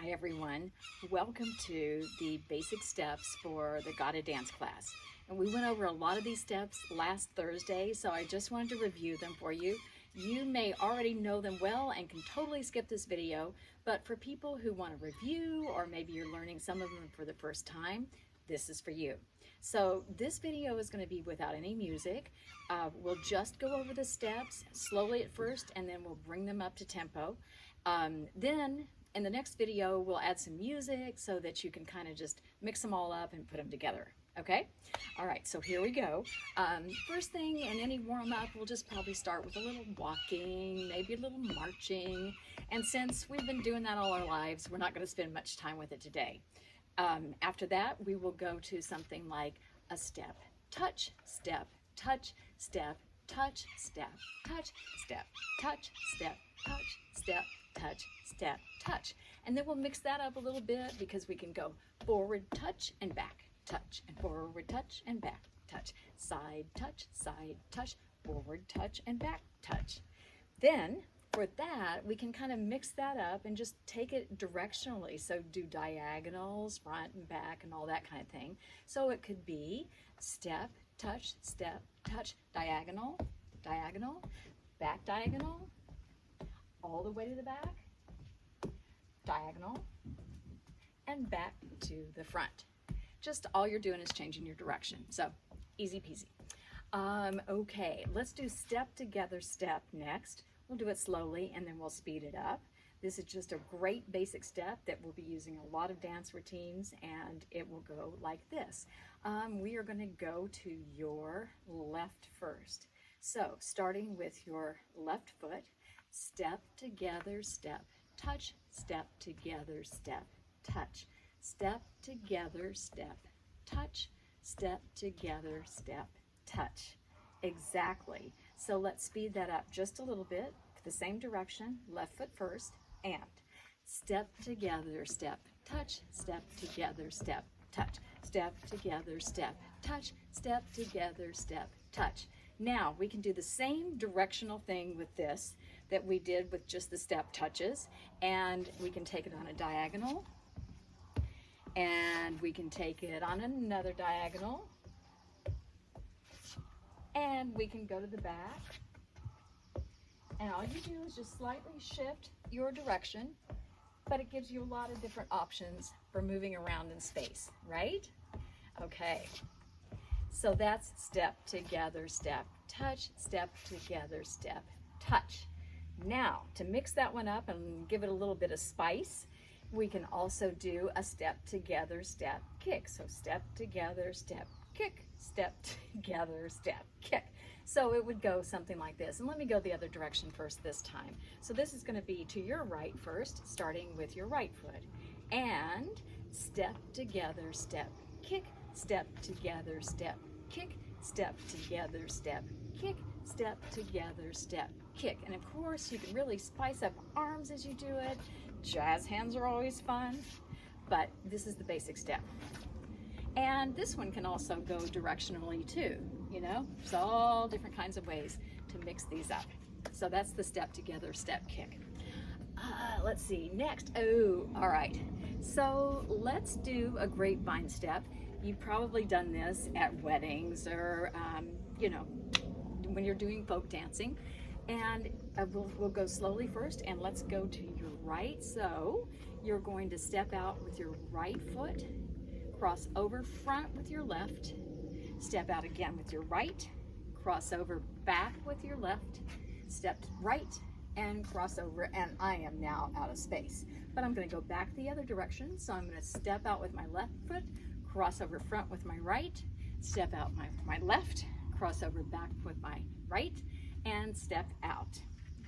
Hi everyone, welcome to the basic steps for the Gotta Dance class. And we went over a lot of these steps last Thursday, so I just wanted to review them for you. You may already know them well and can totally skip this video, but for people who want to review, or maybe you're learning some of them for the first time, this is for you. So this video is going to be without any music. We'll just go over the steps slowly at first, and then we'll bring them up to tempo. Then in the next video, we'll add some music so that you can kind of just mix them all up and put them together. Okay? All right, so here we go. First thing in any warm-up, we'll just probably start with a little walking, maybe a little marching. And since we've been doing that all our lives, we're not going to spend much time with it today. After that, we will go to something like a step, touch, step, touch, step, touch, step, touch, step, touch, step, touch, step, touch, step, touch. And then we'll mix that up a little bit because we can go forward, touch, and back, touch, and forward, touch, and back, touch, side, touch, forward, touch, and back, touch. Then for that, we can kind of mix that up and just take it directionally. So do diagonals, front and back, and all that kind of thing. So it could be step, touch, diagonal, diagonal, back diagonal, all the way to the back, diagonal, and back to the front. Just all you're doing is changing your direction. So easy peasy. Okay, let's do step together step next. We'll do it slowly and then we'll speed it up. This is just a great basic step that we'll be using a lot of dance routines, and it will go like this. We are going to go to your left first. So starting with your left foot, step together, step, touch, step together, step, touch, step together, step, touch, step together, step, touch. Exactly. So let's speed that up just a little bit, the same direction, left foot first, and step together, step, touch, step together, step, touch, step together, step, touch, step together, step, touch. Now we can do the same directional thing with this that we did with just the step touches, and we can take it on a diagonal, and we can take it on another diagonal, and we can go to the back, and all you do is just slightly shift your direction, but it gives you a lot of different options for moving around in space, right? Okay, so that's step together, step, touch, step together, step, touch. Now, to mix that one up and give it a little bit of spice, we can also do a step together, step, kick. So step together, step, kick, step together, step, kick. So it would go something like this. And let me go the other direction first this time. So this is going to be to your right first, starting with your right foot. And step together, step, kick, step together, step, kick, step together, step, kick, step together, step, kick. And of course, you can really spice up arms as you do it. Jazz hands are always fun, but this is the basic step. And this one can also go directionally too, you know? There's all different kinds of ways to mix these up. So that's the step together, step, kick. Let's see, next, all right. So let's do a grapevine step. You've probably done this at weddings or, you know, when you're doing folk dancing. And we'll go slowly first, and let's go to your right. So you're going to step out with your right foot, cross over front with your left, step out again with your right, cross over back with your left, step right, and cross over, and I am now out of space. But I'm going to go back the other direction, so I'm going to step out with my left foot, cross over front with my right, step out my left, cross over back with my right, and step out,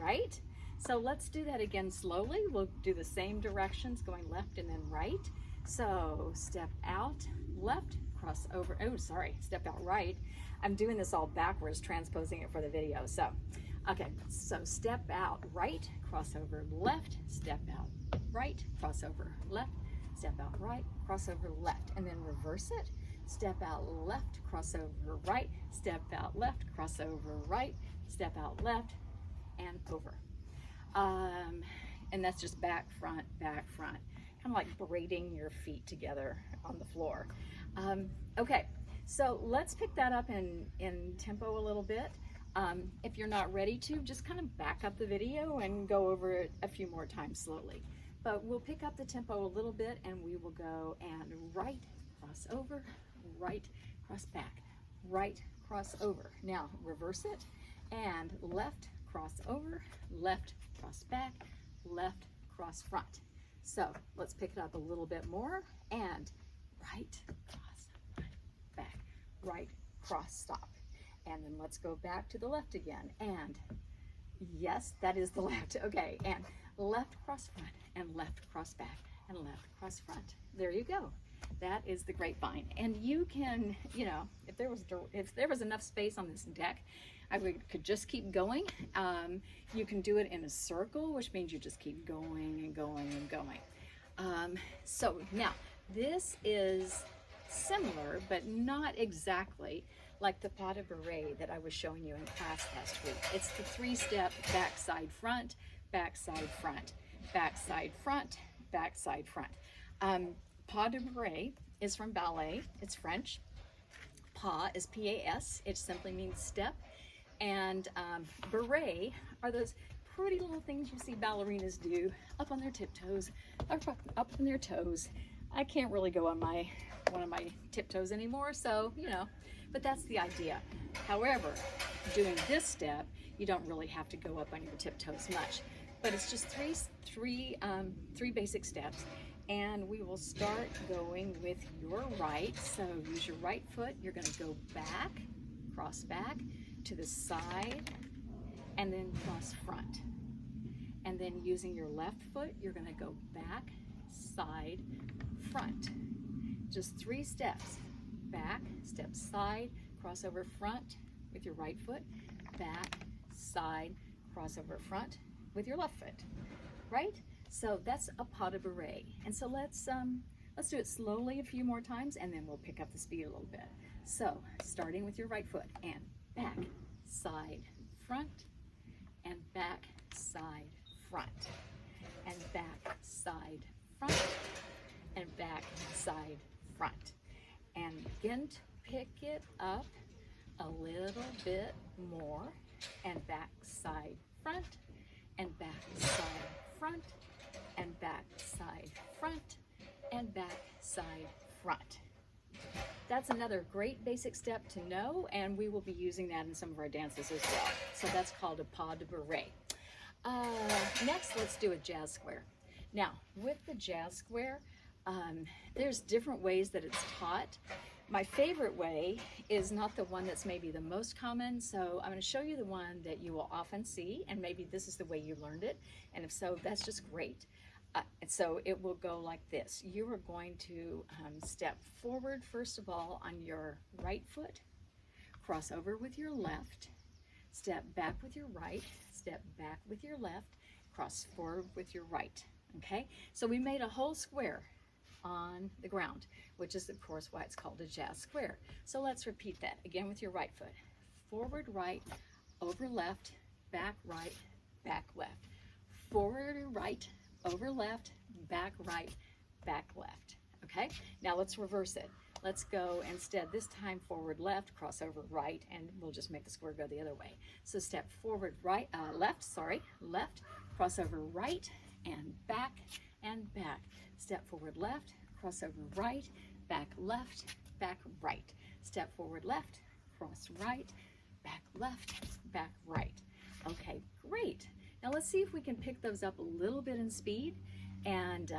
right? So let's do that again slowly. We'll do the same directions, going left and then right. So step out, left, cross over, step out right. I'm doing this all backwards, transposing it for the video. So, okay, so step out right, cross over left, step out right, cross over left, step out right, cross over left, and then reverse it. Step out left, cross over right, step out left, cross over right, step out left, and over. And that's just back, front, kind of like braiding your feet together on the floor. Okay, so let's pick that up in tempo a little bit. If you're not ready to, just kind of back up the video and go over it a few more times slowly. But we'll pick up the tempo a little bit and we will go and right, cross over, right, cross back, right, cross over. Now reverse it and left, cross over, left, cross back, left, cross front. So let's pick it up a little bit more and right, cross, back, right, cross, stop. And then let's go back to the left again. And yes, that is the left. Okay, and left cross front and left cross back and left cross front. There you go. That is the grapevine. And you can, you know, if there was enough space on this deck, could just keep going. You can do it in a circle, which means you just keep going and going and going. So now this is similar, but not exactly like the pas de bourrée that I was showing you in class last week. It's the 3-step back, side, front, back, side, front, back, side, front, back, side, front. Pas de bourrée is from ballet. It's French. Pas is P-A-S. It simply means step. And bourrée are those pretty little things you see ballerinas do up on their tiptoes, up on their toes. I can't really go on one of my tiptoes anymore, so you know, but that's the idea. However, doing this step, you don't really have to go up on your tiptoes much, but it's just three basic steps. And we will start going with your right. So use your right foot. You're going to go back, cross back to the side, and then cross front. And then using your left foot, you're going to go back, side, front. Just 3 steps. Back, step side, cross over front with your right foot, back, side, cross over front with your left foot, right? So that's a pas de bourrée. And so let's do it slowly a few more times and then we'll pick up the speed a little bit. So starting with your right foot and back, side, front, and back, side, front, and back, side, front, and back, side, front. And begin to pick it up a little bit more, and back, side, front, and back, side, front, and back, side, front, and back, side, front. That's another great basic step to know, and we will be using that in some of our dances as well. So that's called a pas de bourrée. Next, let's do a jazz square. Now, with the jazz square, there's different ways that it's taught. My favorite way is not the one that's maybe the most common, so I'm going to show you the one that you will often see, and maybe this is the way you learned it, and if so, that's just great. So it will go like this. You are going to step forward, first of all, on your right foot, cross over with your left, step back with your right, step back with your left, cross forward with your right, okay? So we made a whole square on the ground, which is of course why it's called a jazz square. So let's repeat that again with your right foot. Forward right, over left, back right, back left. Forward right, over left, back right, back left. Okay, now let's reverse it. Let's go instead, this time forward left, cross over right, and we'll just make the square go the other way. So step forward right, left, cross over right, and back, Step forward left, cross over right, back left, back right. Step forward left, cross right, back left, back right. Okay, great. Now let's see if we can pick those up a little bit in speed, and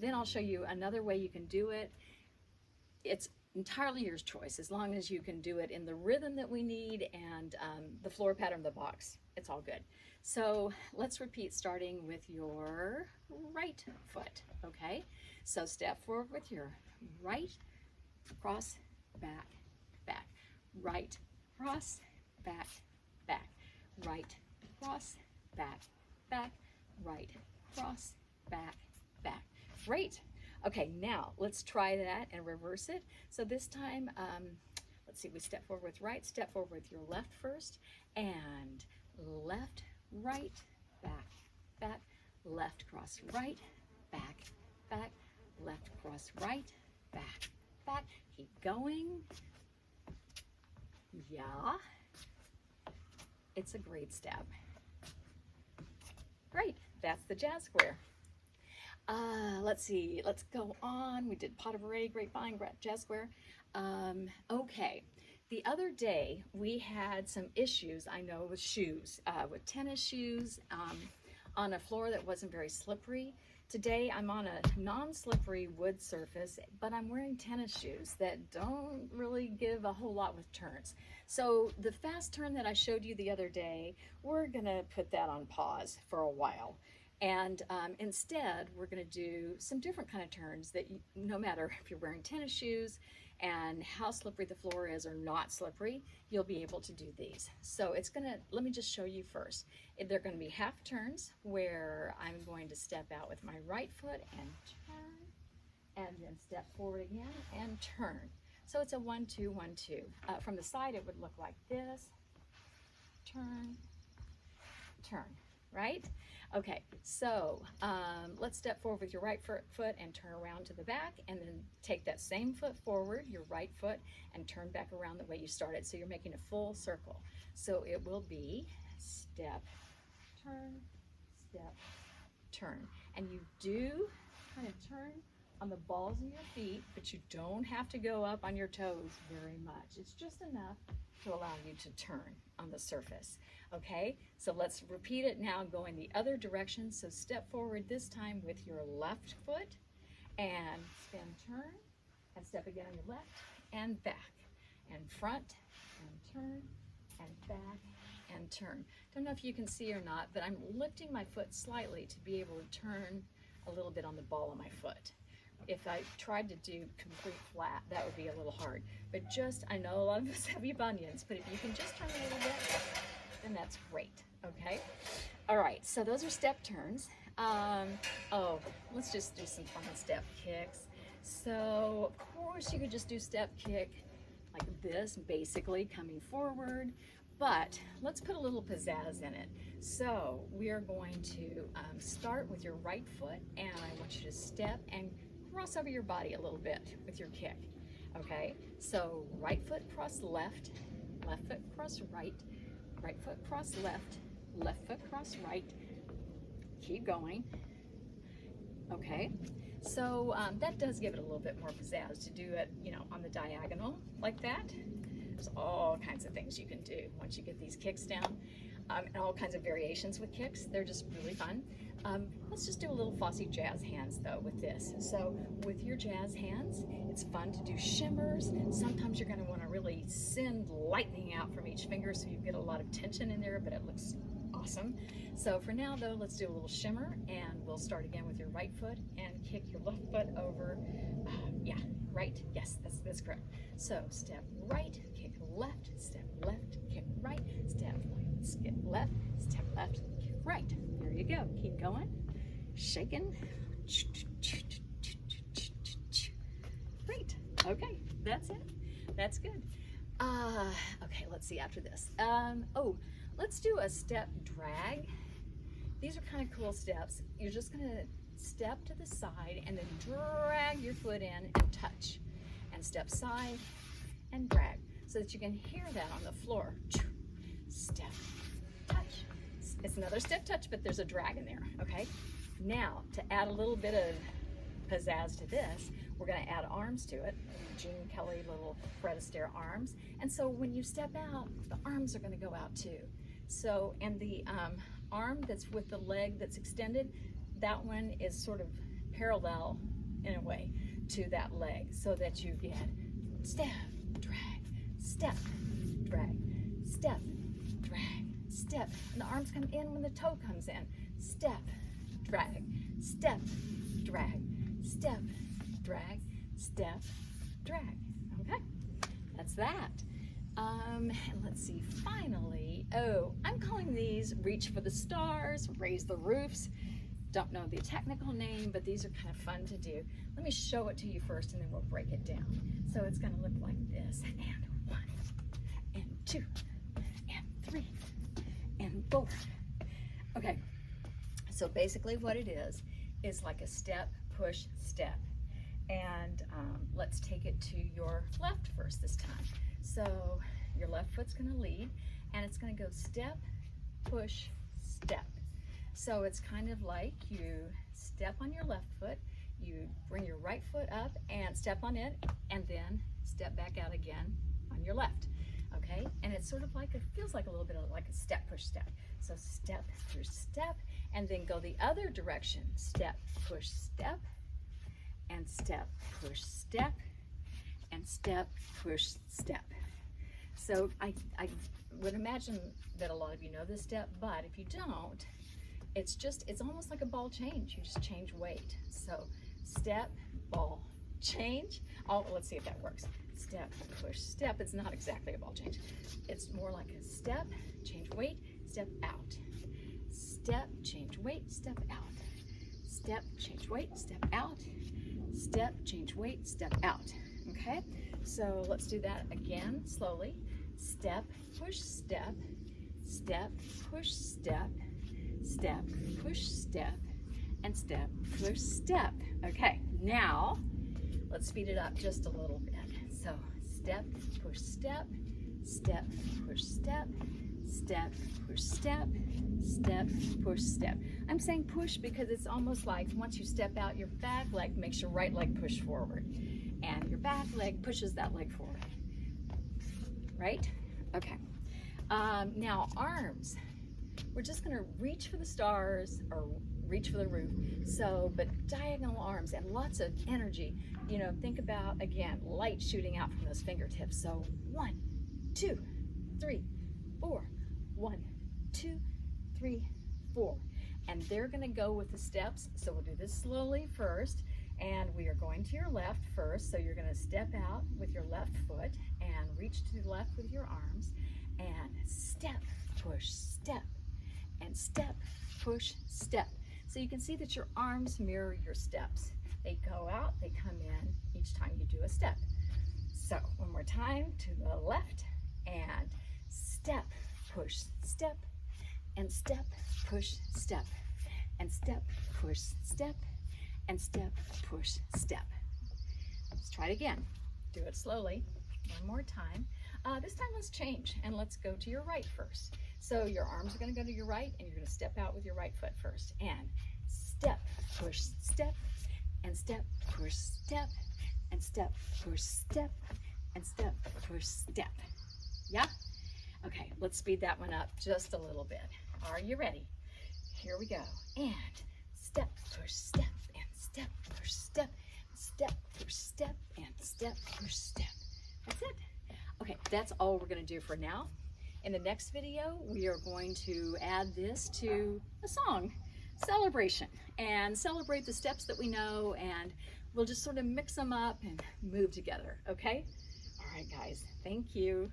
then I'll show you another way you can do it. It's entirely your choice, as long as you can do it in the rhythm that we need and the floor pattern of the box. It's all good. So let's repeat, starting with your right foot, okay? So step forward with your right, cross, back, back, right, cross, back, back, right, cross, back, back, right, cross, back, back. Great. Okay, now let's try that and reverse it. So this time, let's see, we step forward with right, step forward with your left first, and left, right, back, back, left, cross, right, back, back, left, cross, right, back, back. Keep going. Yeah. It's a great step. Great, that's the jazz square. Let's see, let's go on. We did pot of array, grapevine, jazz square. Okay, the other day we had some issues, I know, with shoes, with tennis shoes on a floor that wasn't very slippery. Today I'm on a non-slippery wood surface, but I'm wearing tennis shoes that don't really give a whole lot with turns. So the fast turn that I showed you the other day, we're gonna put that on pause for a while. And instead, we're gonna do some different kind of turns that no matter if you're wearing tennis shoes and how slippery the floor is or not slippery, you'll be able to do these. So let me just show you first. They're gonna be half turns where I'm going to step out with my right foot and turn, and then step forward again and turn. So it's a 1, 2, 1, 2. From the side, it would look like this. Turn, turn, right? Okay, so let's step forward with your right foot and turn around to the back, and then take that same foot forward, your right foot, and turn back around the way you started. So you're making a full circle. So it will be step, turn, step, turn. And you do kind of turn on the balls of your feet, but you don't have to go up on your toes very much. It's just enough to allow you to turn on the surface. Okay, so let's repeat it now going the other direction. So step forward this time with your left foot and spin, turn, and step again on your left and back and front and turn and back and turn. Don't know if you can see or not, but I'm lifting my foot slightly to be able to turn a little bit on the ball of my foot. If I tried to do complete flat, that would be a little hard. But just, I know a lot of us have your bunions, but if you can just turn a little bit, then that's great, okay? All right, so those are step turns. Let's just do some fun step kicks. So, of course, you could just do step kick like this, basically coming forward, but let's put a little pizzazz in it. So, we are going to start with your right foot, and I want you to step and cross over your body a little bit with your kick, okay? So, right foot cross left, left foot cross right, right foot cross left, left foot cross right. Keep going. Okay, so that does give it a little bit more pizzazz to do it, you know, on the diagonal like that. There's all kinds of things you can do once you get these kicks down, and all kinds of variations with kicks. They're just really fun. Let's just do a little Fosse jazz hands though with this. So with your jazz hands, it's fun to do shimmers. Sometimes you're going to want to really send lightning out from each finger so you get a lot of tension in there, but it looks awesome. So for now though, let's do a little shimmer, and we'll start again with your right foot and kick your left foot over. Right, yes, that's correct. So step right, kick left, step left, kick right, step left, step left, kick right. There you go, keep going, shaking. Great, okay, that's it, that's good. Okay, let's see after this. Let's do a step drag. These are kind of cool steps. You're just gonna step to the side and then drag your foot in and touch, and step side and drag, so that you can hear that on the floor. Step, touch. It's another step touch, but there's a drag in there, okay? Now, to add a little bit of pizzazz to this, we're gonna add arms to it. Gene Kelly little Fred Astaire arms. And so when you step out, the arms are gonna go out too. So, and the arm that's with the leg that's extended, that one is sort of parallel in a way to that leg, so that you get step, drag, step, drag, step, drag, step. And the arms come in when the toe comes in. Step, drag, step, drag, step, drag, step, drag. Okay, that's that. And let's see, finally, I'm calling these reach for the stars, raise the roofs. Don't know the technical name, but these are kind of fun to do. Let me show it to you first, and then we'll break it down. So it's gonna look like this, and 1, and 2, and 3, and 4. Okay, so basically what it is like a step push, step. And let's take it to your left first this time. So your left foot's gonna lead, and it's gonna go step, push, step. So it's kind of like you step on your left foot, you bring your right foot up and step on it, and then step back out again on your left, okay? And it's sort of like, it feels like a little bit of like a step, push, step. So step, push, step, and then go the other direction. Step, push, step, and step, push, step, and step, push, step. So I would imagine that a lot of you know this step, but if you don't, it's almost like a ball change. You just change weight. So step, ball, change. Oh, let's see if that works. Step, push, step. It's not exactly a ball change. It's more like a step, change weight, step out. Step, change weight, step out. Step, change weight, step out. Step, change weight, step out. Okay, so let's do that again slowly. Step, push, step, step, push, step, step, push, step, and step, push, step. Okay, now let's speed it up just a little bit. So step, push, step, step, push, step, step, push, step, step, push, step. I'm saying push because it's almost like once you step out, your back leg makes your right leg push forward, and your back leg pushes that leg forward, right? Okay. Now arms. We're just gonna reach for the stars or reach for the roof. So, but diagonal arms and lots of energy. You know, think about, again, light shooting out from those fingertips. So 1, 2, 3, 4. 1, 2, 3, 4. And they're gonna go with the steps. So we'll do this slowly first. And we are going to your left first. So you're gonna step out with your left foot and reach to the left with your arms and step, push, step, and step, push, step. So you can see that your arms mirror your steps. They go out, they come in each time you do a step. So one more time, to the left and step, push, step, and step, push, step, and step, push, step, and step, push, step. Let's try it again. Do it slowly. One more time. This time let's change and let's go to your right first. So your arms are going to go to your right and you're going to step out with your right foot first. And step, push, step, and step, push, step, and step, push, step, and step, push, step. Yeah? Okay, let's speed that one up just a little bit. Are you ready? Here we go. And step, push, step, and step, push, step, step, push, step, and step, push, step. That's it. Okay, that's all we're going to do for now. In the next video, we are going to add this to a song celebration and celebrate the steps that we know, and we'll just sort of mix them up and move together, okay? All right, guys, thank you.